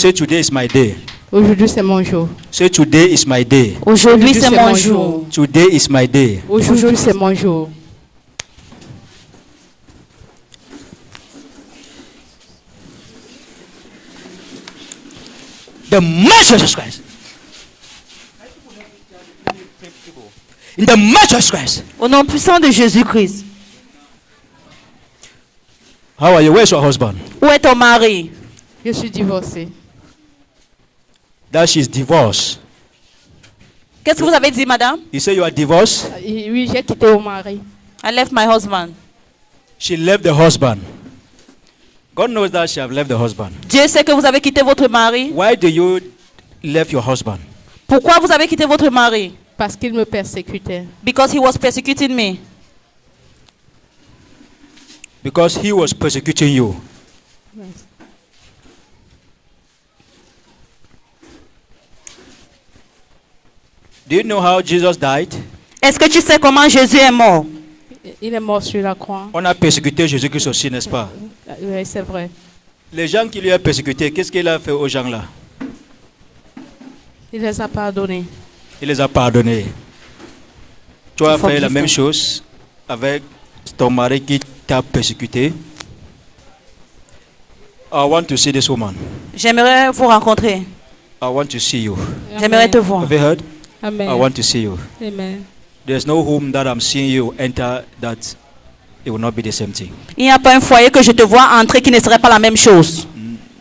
Say today is my day. Aujourd'hui, c'est mon jour. Say today is my day. Aujourd'hui, c'est mon jour. Today is my day. Aujourd'hui, c'est mon jour. The mighty Jesus Christ. In the mighty Jesus Christ. Au nom puissant de Jésus-Christ. How are you? Where's your husband? Où est ton mari? Je suis divorcée. That she's divorced. Qu'est-ce que vous avez dit, madame? You say you are divorced? Oui, j'ai quitté mon mari. I left my husband. She left the husband. God knows that she have left the husband. Dieu sait que vous avez quitté votre mari. Why do you left your husband? Pourquoi vous avez quitté votre mari? Parce qu'il me persécutait. Because he was persecuting me. Because he was persecuting you. Do you know how Jesus died? Est-ce que tu sais comment Jésus est mort? Il est mort sur la croix. On a persécuté Jésus-Christ aussi, n'est-ce pas? Oui, c'est vrai. Les gens qui lui ont persécuté, qu'est-ce qu'il a fait aux gens là? Il les a pardonnés. Il les a pardonnés. Tu as Il faut fait la qu'il même fasse. chose avec ton mari qui t'a persécuté. I want to see this woman. J'aimerais vous rencontrer. I want to see you. J'aimerais te voir. Have you heard? Amen. I want to see you. Amen. There's no home that I'm seeing you enter that it will not be the same thing. Il n'y a pas un foyer que je te vois entrer qui ne serait pas la même chose.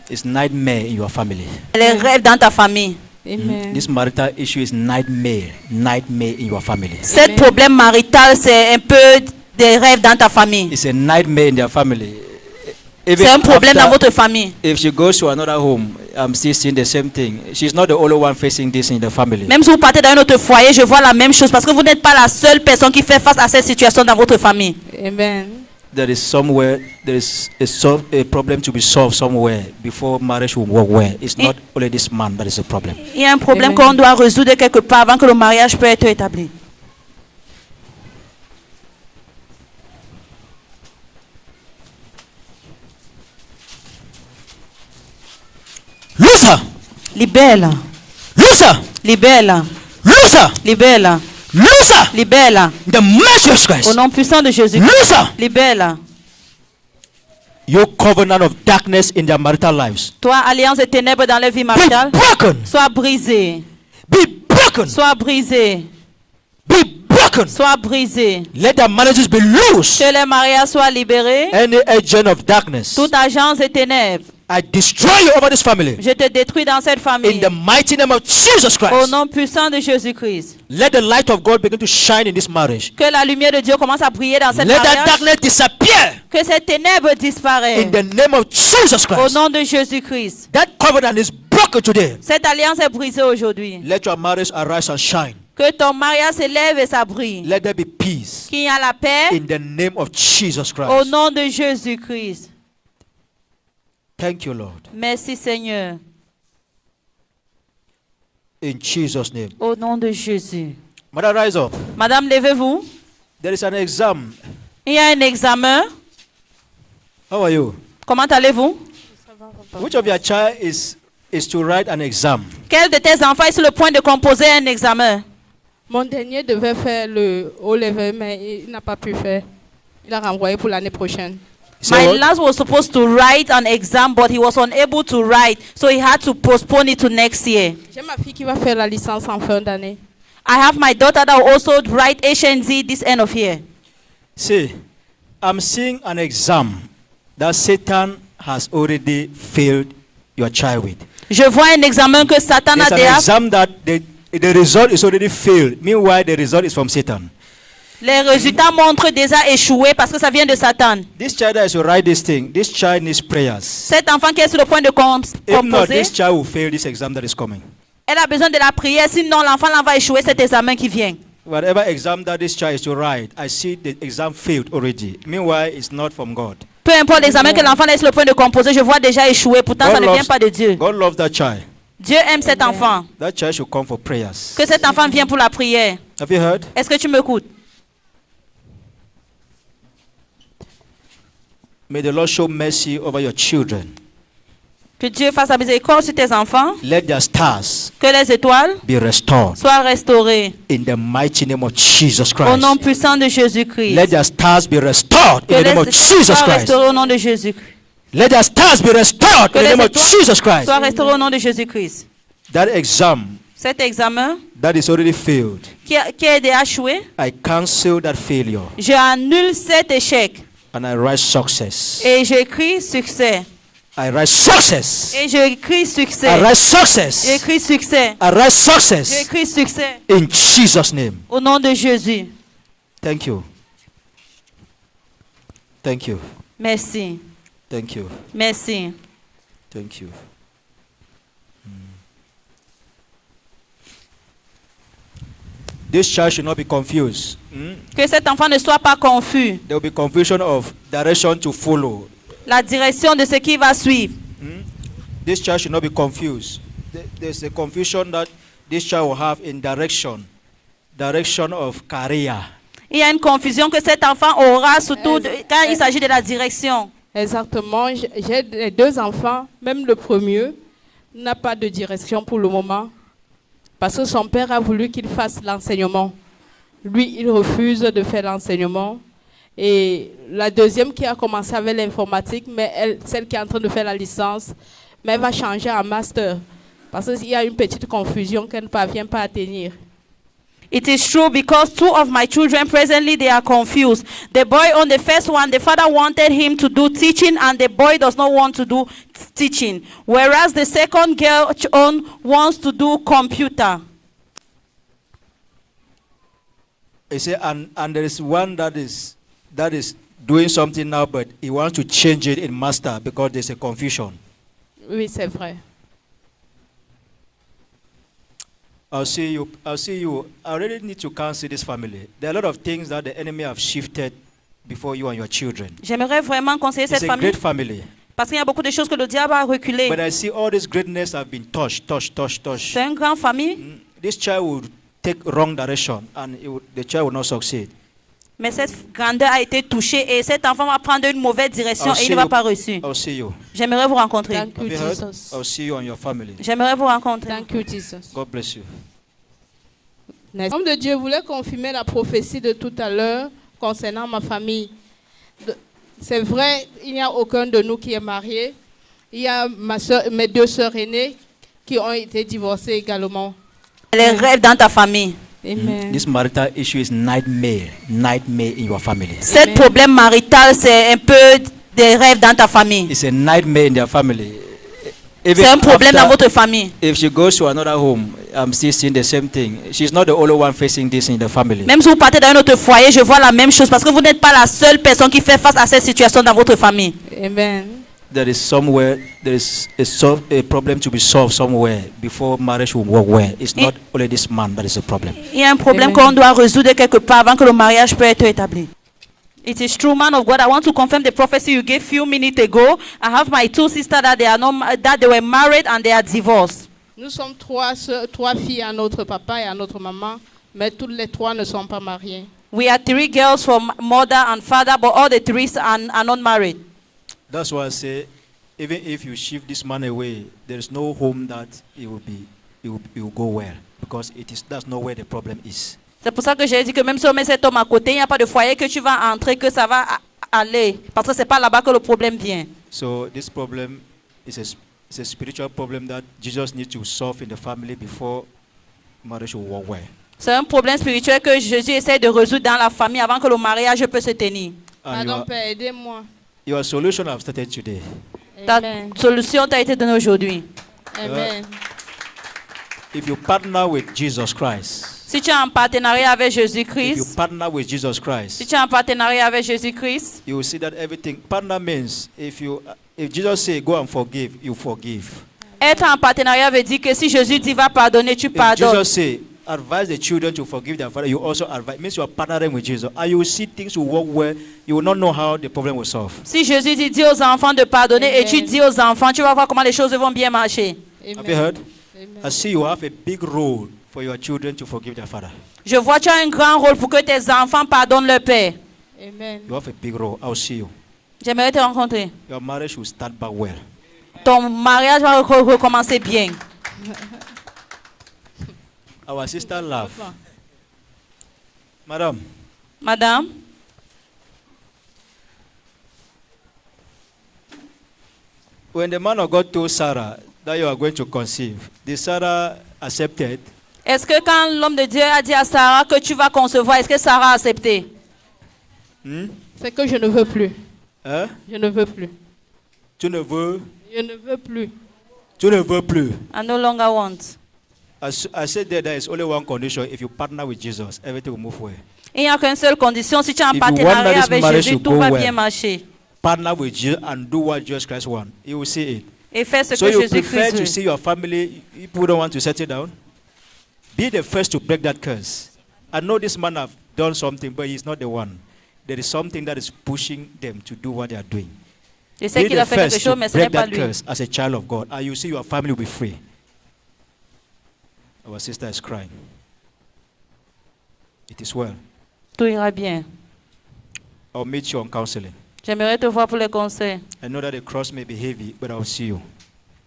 It's nightmare in your family. Les rêves dans ta famille. Amen. This marital issue is nightmare in your family. Ce problème marital, c'est un peu des rêves dans ta famille. It's a nightmare in their family. C'est un problème dans votre famille. If she goes to another home, I'm still seeing the same thing. She's not the only one facing this in the family. Même si vous partez dans un autre foyer, je vois la même chose parce que vous n'êtes pas la seule personne qui fait face à cette situation dans votre famille. Amen. There is somewhere, there is a problem to be solved somewhere before marriage will work well. It's not only this man that is a problem. Il y a un problème Amen. qu'on doit résoudre quelque part avant que le mariage puisse être établi. Loser! Libère-la. Loser! Libère-la. Loser! Libère-la. Loser! Libère-la. The mighty Jesus Au Christ. nom puissant de Jésus. Loser! Libère-la. You covenant of darkness in their marital lives. Toi, alliance des ténèbres dans la vie Be maritale, broken! sois brisé. Be broken! Sois brisé. Be broken! Sois brisé. Let their marriages be loose. Que les mariages soient libérés. Any agent of darkness, Toute agence des ténèbres, I destroy you over this family. je te détruis dans cette In famille. the mighty name of Jesus Au Christ. nom puissant de Jésus-Christ. Let the light of God begin to shine in this marriage. Que la lumière de Dieu commence à briller dans cette Let that mariage. darkness disappear. Que ces ténèbres In disparaissent. the name of Jesus Au Christ. nom de Jésus-Christ. That covenant is broken today. Cette alliance est brisée aujourd'hui. Let your marriage arise and shine. Que ton mariage s'élève et ça brille. Let there be peace. Qu'il y a la paix. In the name of Jesus Au Christ. nom de Jésus-Christ. Thank you, Lord. Merci Seigneur. In Jesus' name. Au nom de Jésus. Mother, rise up. Madame, levez-vous. There is an exam. Il y a un examen. How are you? Comment allez-vous? Which of your child is to write an exam? Quel de tes enfants est sur le point de composer un examen? Mon dernier devait faire le O-level, mais il n'a pas pu faire. Il a renvoyé pour l'année prochaine. Say My what? last was supposed to write an exam, but he was unable to write, so he had to postpone it to next year. J'ai ma fille qui va faire la licence en fin d'année. I have my daughter that will also write HNZ this end of year. See, I'm seeing an exam that Satan has already failed your child with. Je vois un examen que Satan a It's an déjà. exam that the result is already failed. Meanwhile, the result is from Satan. Les résultats montrent déjà échoué parce que ça vient de Satan. This child that is to write this thing, this child needs prayers. Cet enfant qui est sur le point de If not, composer, this child will fail this exam that is coming. elle a besoin de la prière, sinon l'enfant là va échouer cet examen qui vient. Whatever exam that this child is to write, I see the exam failed already. Meanwhile, it's not from God. Peu importe l'examen que l'enfant est sur le point de composer, je vois déjà échouer. Pourtant, ça ne vient pas de Dieu. God loves that child. Dieu aime cet enfant. That child should come for prayers. Que cet enfant vienne pour la prière. Have you heard? Est-ce que tu m'écoutes? May the Lord show mercy over your children. Que Dieu fasse la miséricorde sur tes enfants. Let their stars Que les étoiles be restored soient restaurées. in the mighty name of Jesus Au nom Christ. puissant de Jésus-Christ. Let their stars be restored Que in the name of les Jesus soient Christ. restaurées au nom de Jésus-Christ. Let their stars be restored Que in the les name of étoiles Jesus Christ. soient restaurées au nom de Jésus-Christ. That exam Cet examen that is already failed, qui a été échoué, I cancel that failure j'annule cet échec. and I write success. Et j'écris succès. I write success. Et j'écris I succès. write success. J'écris succès. I write success J'écris succès. in Jesus' name. Au nom de Jésus. Thank you. Thank you. Merci. Thank you. Merci. Thank you. This child should not be confused. Que cet enfant ne soit pas confus. There will be confusion of direction to follow. La direction de ce qui va suivre. This child should not be confused. There's a confusion that this child will have in direction of career. Il y a une confusion que cet enfant aura, surtout quand il s'agit de la direction. Exactement. J'ai les deux enfants, même le premier n'a pas de direction pour le moment. Parce que son père a voulu qu'il fasse l'enseignement. Lui, il refuse de faire l'enseignement. Et la deuxième qui a commencé avec l'informatique, mais celle qui est en train de faire la licence, mais elle va changer en master. Parce qu'il y a une petite confusion qu'elle ne parvient pas à tenir. It is true because two of my children presently they are confused. The boy on the first one, the father wanted him to do teaching and the boy does not want to do teaching. Whereas the second girl on wants to do computer. He said, and there is one that is doing something now, but he wants to change it in master because there's a confusion. Oui, c'est vrai. I'll see you. I really need to counsel this family. There are a lot of things that the enemy have shifted before you and your children. J'aimerais vraiment conseiller It's cette a famille great family. parce qu'il y a beaucoup de choses que le diable a reculées. But I see all this greatness have been touched. C'est une grande famille, This child will take wrong direction and the child will not succeed. mais cette grandeur a été touchée et cet enfant va prendre une mauvaise direction et il ne va pas réussir. I'll see you. J'aimerais vous rencontrer. Thank you, Have you heard? Jesus. I'll see you and your family. J'aimerais vous rencontrer. Thank you, Jesus. God bless you. L'homme de Dieu voulait confirmer la prophétie de tout à l'heure concernant ma famille. C'est vrai, il n'y a aucun de nous qui est marié. Il y a mes deux sœurs aînées qui ont été divorcées également. Les rêves dans ta famille. Amen. This marital issue is nightmare in your family. Ce problème marital, c'est un peu des rêves dans ta famille. It's a nightmare in their family. C'est un problème dans votre famille. If she goes to another home, I'm still seeing the same thing. She's not the only one facing this in the family. Même si vous partez dans un autre foyer, je vois la même chose parce que vous n'êtes pas la seule personne qui fait face à cette situation dans votre famille. Amen. There is a problem to be solved somewhere before marriage will work well. It's not only this man that is a problem. Il y a un problème Amen. qu'on doit résoudre quelque part avant que le mariage peut être établi. It is true, man of God. I want to confirm the prophecy you gave few minutes ago. I have my two sisters that they were married and they are divorced. Nous sommes trois filles à notre papa et à notre maman, mais toutes les trois ne sont pas mariées. We are three girls from mother and father, but all the three are not married. That's why I say, even if you shift this man away, there is no home that it will go well, because that's not where the problem is. C'est pour ça que j'ai dit que même si on met cet homme à côté, il n'y a pas de foyer que tu vas entrer, que ça va aller. Parce que ce n'est pas là-bas que le problème vient. So this problem is a spiritual problem that Jesus needs to solve in the family before marriage will work well. C'est un problème spirituel que Jésus essaie de résoudre dans la famille avant que le mariage peut se tenir. And Pardon, Père, aidez-moi. your solution have started today. Ta Amen. solution t'a été donnée aujourd'hui. Amen. If you partner with Jesus Christ, Si tu es en partenariat avec if you Jésus-Christ, partner with Jesus si Christ, tu es en partenariat avec Jésus-Christ, you will see that everything. Partner means if Jesus say go and forgive, you forgive. être en partenariat veut dire que si Jésus dit va pardonner, tu If pardonnes. Jesus say advise the children to forgive their father, you also advise. Means you are partnering with Jesus, and you will see things will work well. You will not know how the problem will solve. Si Jésus dit dis aux enfants de pardonner et tu Amen. dis aux enfants, tu vas voir comment les choses vont bien marcher. Have you heard? Amen. I see you have a big role for your children to forgive their father. Je vois tu as un grand rôle pour que tes enfants pardonnent leur père. Amen. You have a big role. I'll see you. J'aimerais te rencontrer. Your marriage will start back well. ton mariage va recommencer bien. Our sister laugh. Madam, Madame, when the man of God told Sarah that you are going to conceive, did Sarah accept it? est-ce que quand l'homme de Dieu a dit à Sarah que tu vas concevoir, est-ce que Sarah a accepté? C'est que je ne veux plus. Hein? Je ne veux plus. Tu ne veux, Je ne veux plus. tu ne veux plus. I no longer want. I said there is only one condition. If you partner with Jesus, everything will move well. Il n'y a qu'une seule condition. Si tu es en If you partenariat want that this avec marriage Jésus, to tout go va well, bien marcher. Partner with Jesus and do what Jesus Christ wants. You will see it. Et fais ce So que you Jésus prefer Christ to veut. see your family, people don't want to settle down? Be the first to break that curse. I know this man have done something, but he's not the one. There is something that is pushing them to do what they are doing. Je sais Be qu'il the a fait quelque first chose, to mais ce n'est break pas that lui. curse as a child of God, and you see your family will be free. Our sister is crying. It is well. Tout ira bien. I'll meet you on counseling. J'aimerais te voir pour les conseils. I know that the cross may be heavy, but I'll see you.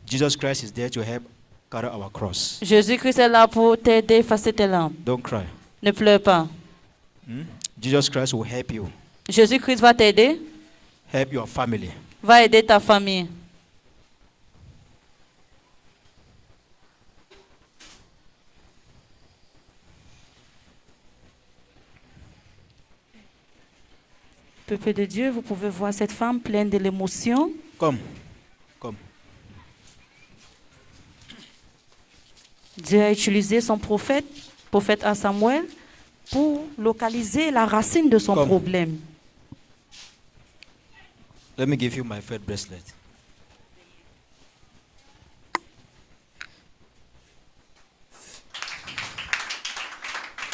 Jesus Christ is there to help carry our cross. Jésus-Christ est là pour t'aider, effacer tes larmes. Don't cry. Ne pleure pas. Jesus Christ will help you, Jésus-Christ va t'aider, help your family. va aider ta famille. Peuple de Dieu, vous pouvez voir cette femme pleine de l'émotion. Come, come. Dieu a utilisé son prophète à Samuel, pour localiser la racine de son Comme. problème. Let me give you my third bracelet.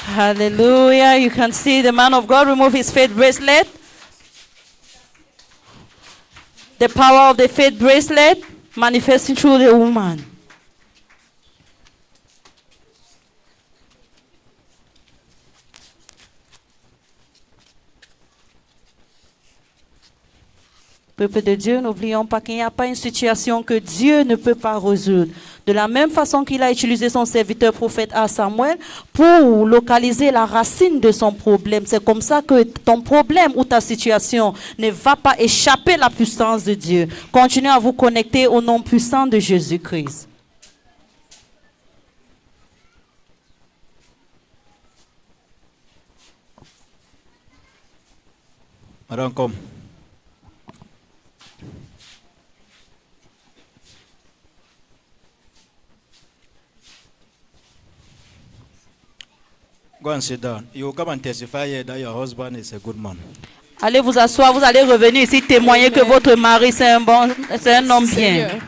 Hallelujah. You can see the man of God remove his faith bracelet. The power of the faith bracelet manifesting through the woman. Peuple de Dieu, n'oublions pas qu'il n'y a pas une situation que Dieu ne peut pas résoudre. De la même façon qu'il a utilisé son serviteur prophète à Samuel pour localiser la racine de son problème. C'est comme ça que ton problème ou ta situation ne va pas échapper à la puissance de Dieu. Continuez à vous connecter au nom puissant de Jésus-Christ. Madam, come. Go and sit down. You will come and testify here that your husband is a good man. Allez vous asseoir, vous allez revenir ici témoigner que votre mari c'est un homme bien. Seigneur.